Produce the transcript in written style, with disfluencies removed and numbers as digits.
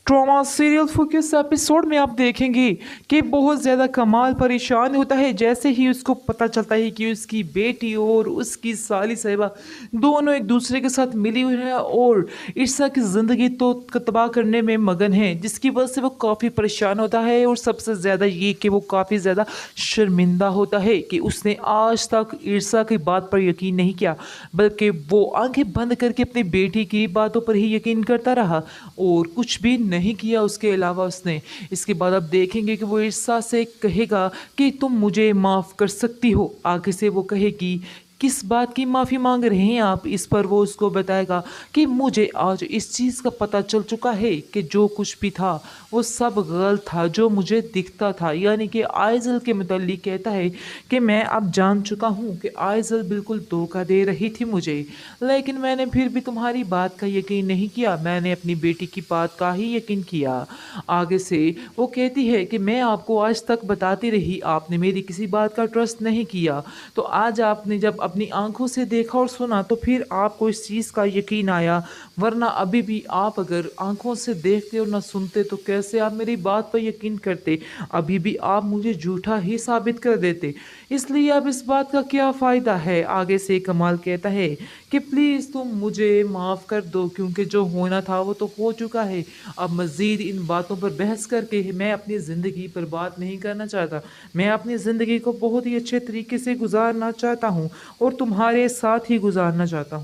Trauma serial focus episode में आप देखेंगे कि बहुत ज़्यादा कमाल परेशान होता है जैसे ही उसको पता चलता है कि उसकी बेटी और उसकी साली साहिबा दोनों एक दूसरे के साथ मिली हुई है और ईर्षा की ज़िंदगी तो तबाह करने में मगन है, जिसकी वजह से वो काफ़ी परेशान होता है। और सबसे ज़्यादा ये कि वो काफ़ी ज़्यादा शर्मिंदा होता है कि उसने आज तक ईर्षा की बात पर यकीन नहीं किया, बल्कि वो आंखें बंद करके अपनी बेटी की बातों पर ही यकीन करता रहा और कुछ भी नहीं किया उसके अलावा उसने। इसके बाद आप देखेंगे कि वो ईर्षा से कहेगा कि तुम मुझे माफ़ कर सकती हो। आगे से वो कहेगी किस बात की माफ़ी मांग रहे हैं आप। इस पर वो उसको बताएगा कि मुझे आज इस चीज़ का पता चल चुका है कि जो कुछ भी था वो सब गलत था जो मुझे दिखता था। यानी कि आइज़ल के मुतल्लिक कहता है कि मैं अब जान चुका हूँ कि आइज़ल बिल्कुल धोखा दे रही थी मुझे, लेकिन मैंने फिर भी तुम्हारी बात का यकीन नहीं किया, मैंने अपनी बेटी की बात का ही यकीन किया। आगे से वो कहती है कि मैं आपको आज तक बताती रही, आपने मेरी किसी बात का ट्रस्ट नहीं किया, तो आज आपने जब अपनी आंखों से देखा और सुना तो फिर आपको इस चीज़ का यकीन आया, वरना अभी भी आप अगर आंखों से देखते और ना सुनते तो कैसे आप मेरी बात पर यकीन करते, अभी भी आप मुझे झूठा ही साबित कर देते। इसलिए अब इस बात का क्या फ़ायदा है। आगे से कमाल कहता है कि प्लीज़ तुम मुझे माफ़ कर दो, क्योंकि जो होना था वो तो हो चुका है। अब मज़ीद इन बातों पर बहस करके मैं अपनी ज़िंदगी बर्बाद नहीं करना चाहता। मैं अपनी ज़िंदगी को बहुत ही अच्छे तरीके से गुजारना चाहता हूँ और तुम्हारे साथ ही गुजारना चाहता हूँ।